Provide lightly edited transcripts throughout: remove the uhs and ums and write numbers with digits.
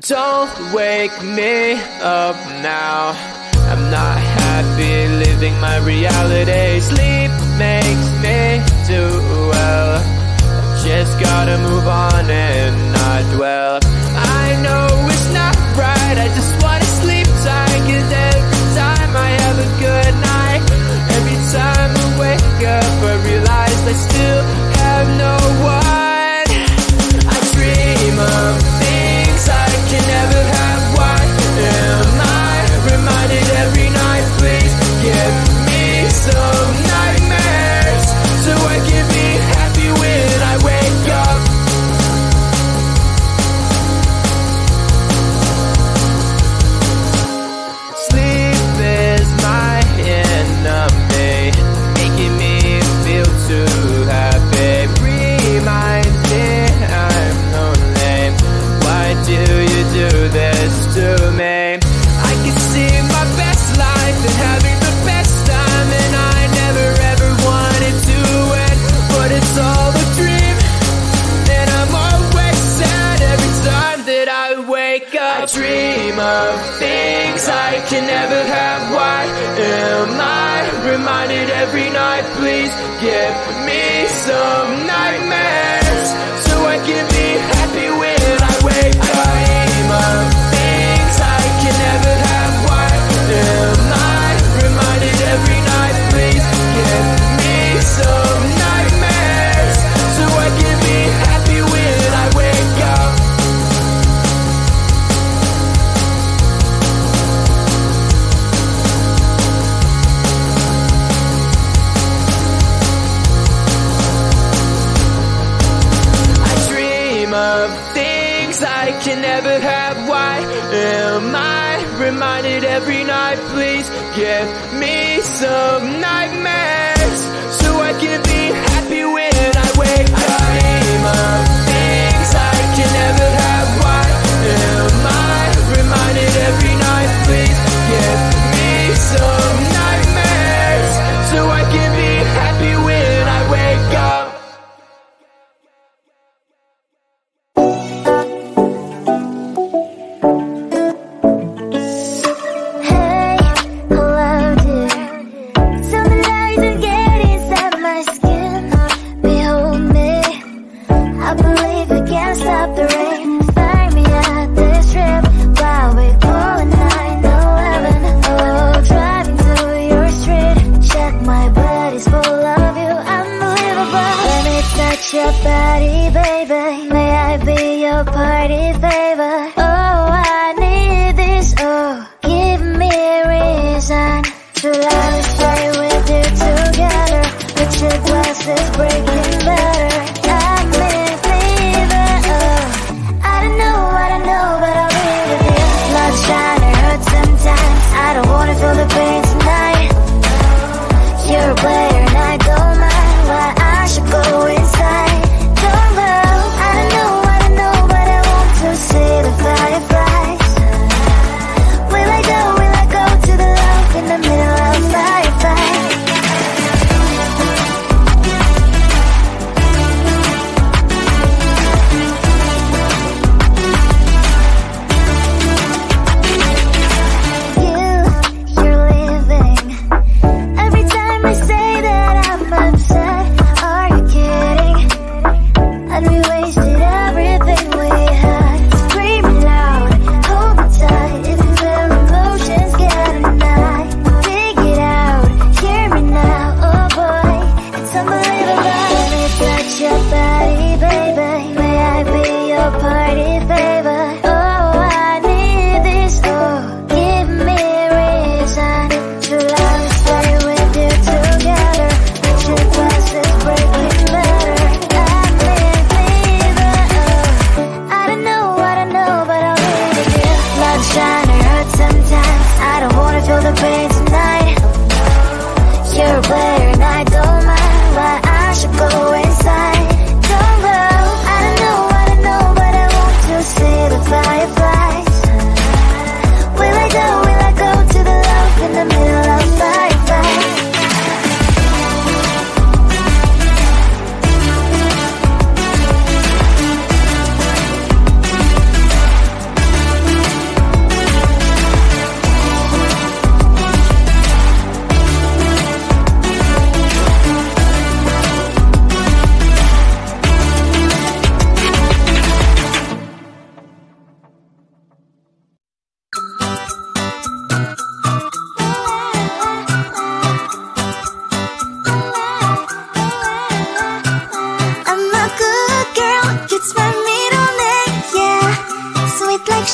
Don't wake me up now. I'm not happy living my reality. Sleep makes me do well. Just gotta move on and not dwell. I know it's not right, I just wanna sleep tight. 'Cause every time I have a good night, every time I wake up I realize I still have no one. I dream of things I can never have. Why am I reminded every night? Please give me some nightmares so I can be happy when I wake up. Sleep is my enemy, making me feel too happy. Reminds me I'm lonely. Why do you do this to me? I can see my best life and having the best time, and I never ever wanted to end, but it's all a dream, and I'm always sad every time that I wake up. I dream of things I can never have. Why am I reminded every night? Please give me some nightmares so I can be happy when I wake up. I dream of things I can never have. Why am I reminded every night? Please give me some nightmares so I can be happy when I wake up. I dream of things I can never have. Why am I reminded every night? Please give me some nightmares so I can be happy when I wake up. I dream of things I can never have. Why am I reminded every night? Please give me some nightmares so I can be happy when I wake up. Hey, hello dear. Tell me lies and get inside my skin. Behold me, I believe we can't stop the rain. Find me at this trip while we call at 9/11. Oh, driving through your street, check my body's full of you, unbelievable. Let me touch your body, baby. May I be your party favor? Oh, I need this. Oh, give me a reason to let me stay with you together. With your glasses breaking better. I'm in fever. Oh, I don't know, but I'll be with you. Love shine, it hurts sometimes. I don't wanna feel the pain tonight. You're a player and I don't mind. Why I should go inside. Don't know, I don't know, but I want to see the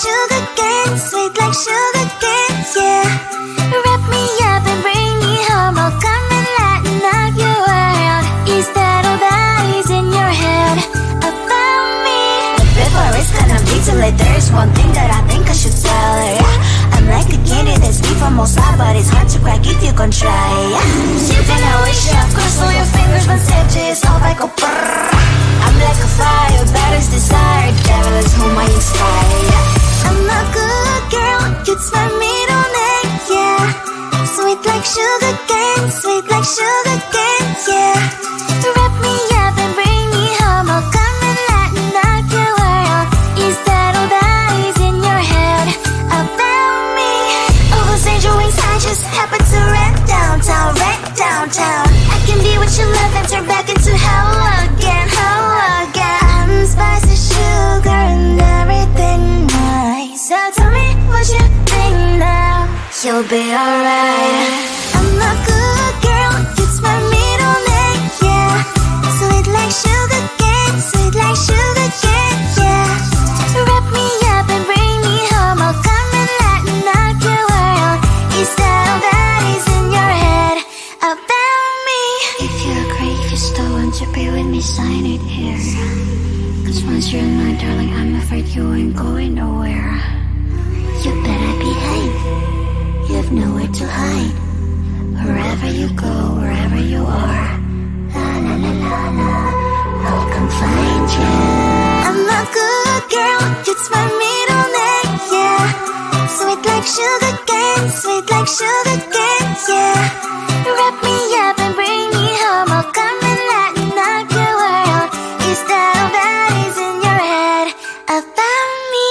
sugar cane, sweet like sugar cane, yeah. Wrap me up and bring me home, I'll come and lighten up your world. Is that all that is in your head about me? Before it's gonna be too late, there's one thing that I think I should tell her, yeah. I'm like the candy that's sweet from outside, but it's hard to crack if you can try, yeah. Shooting a wish, of course, all your fingers, but safety is off, I go brrrr. I'm like a fire, battles desire, devil is whom I inspire, yeah. I'm a good girl, it's my middle name, yeah. Sweet like sugar cane, sweet like sugar cane, yeah. Wrap me up and bring me home, I'll come and lighten up your world. Is that all that is in your head about me? All those angel wings I just happen to rent downtown, right downtown. I can be what you love and turn back into hell again, hell again. I'm spicy sugar and everything nice. So tell me what you think now, you'll be alright. I'm a good girl, it's my middle name, yeah. Sweet like sugar cane, sweet like sugar cane, yeah. Wrap me up and bring me home, I'll come and lighten up your world. Is that all that is in your head about me? If you agree, if you still want to be with me, sign it here. Cause once you're mine, darling, I'm afraid you ain't going nowhere. You better behave, you have nowhere to hide. Wherever you go, wherever you are, la la la la la, I'll come find you. I'm a good girl, it's my middle name, yeah. Sweet like sugar cane, sweet like sugar cane, yeah. Wrap me up and bring me home, I'll come and lighten up your world. Is that all that is in your head about me?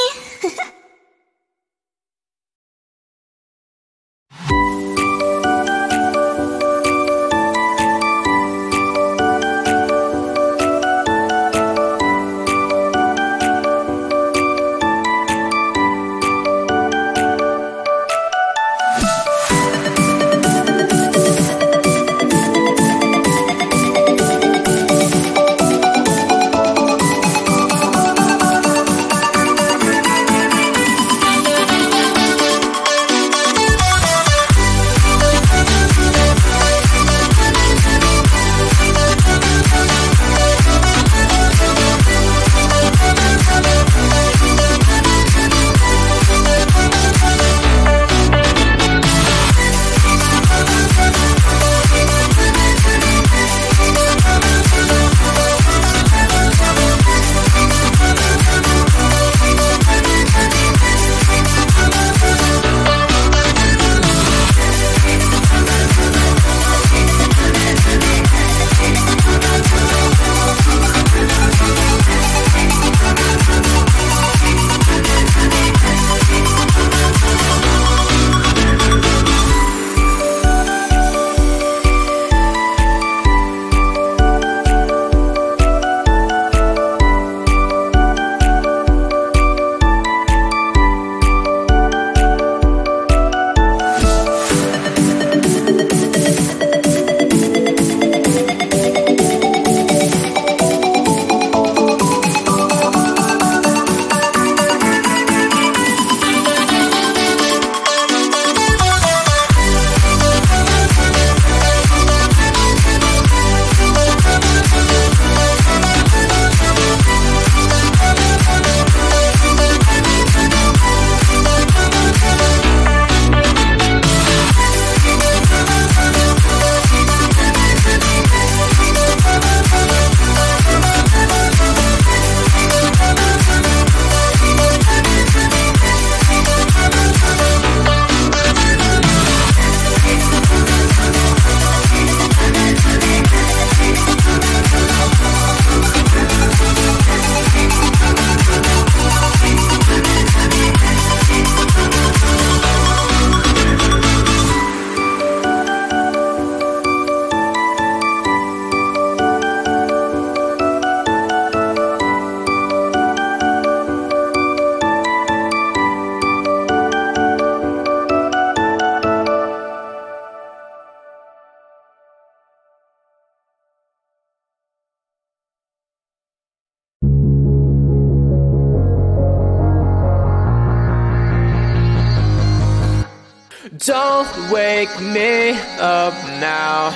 Don't wake me up now.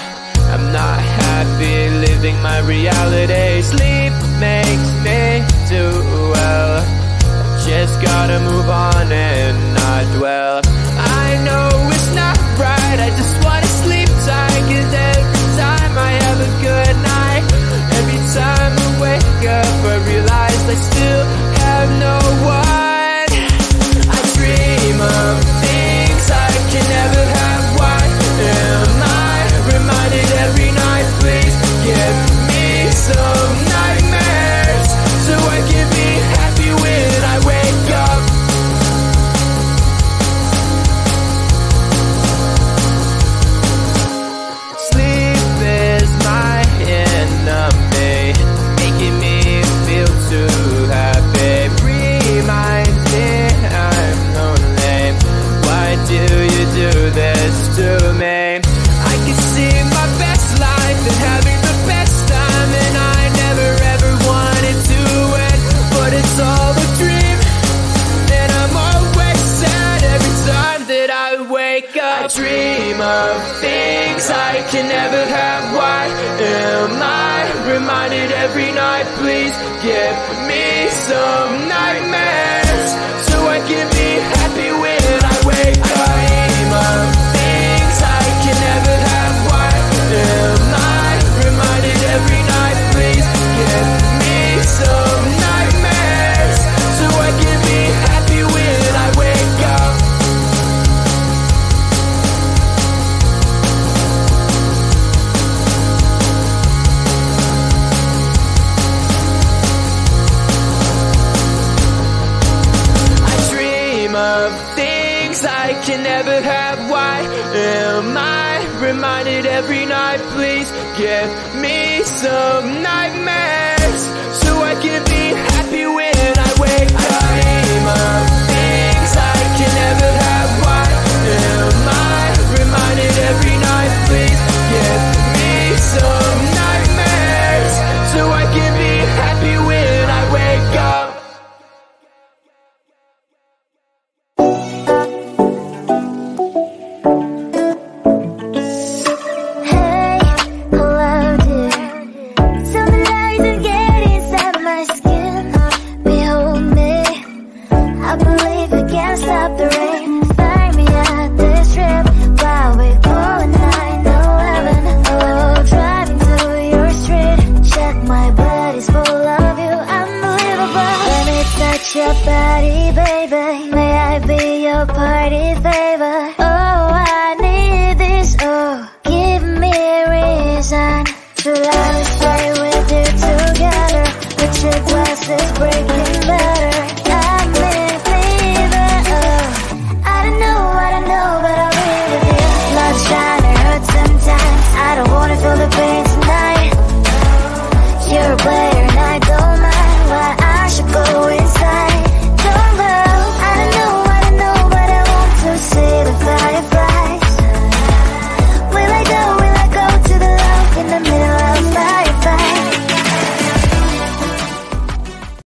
I'm not happy living my reality. Sleep makes me do well. I just gotta move on and not dwell. I know it's not right, I just wanna sleep tight. 'Cause every time I have a good night, every time I wake up I realize I still have no one. I dream of things I can never have. Why am I reminded every night? Please give me some nightmares so I can be happy when I wake up. Sleep is my enemy, making me feel too happy. Reminds me I'm lonely. Why do you do this to me? I can see my best life and having the best time, and I never ever wanted to end, but it's all a dream, and I'm always sad every time that I wake up. I dream of things I can never have. Why am I reminded every night? Please give me some nightmares so I can be happy when I wake up. I dream of things I can never have. Why am I reminded every night? Please give me some nightmares so I can be happy when I wake up. I dream of things I can never have. Why am I reminded every night? Please give me some nightmares so I can be happy when I wake up. I dream of things I can never have. Why am I reminded every night? Please give me some nightmares so I can be happy when I wake up. Hey, hello dear. Tell me lies and get inside my skin. Behold me, I believe we can't stop the rain. Find me at this trip while we're calling 911. Oh, driving through your street. Check my body's full of you, unbelievable. Let me touch your body, baby. May I be your party favor?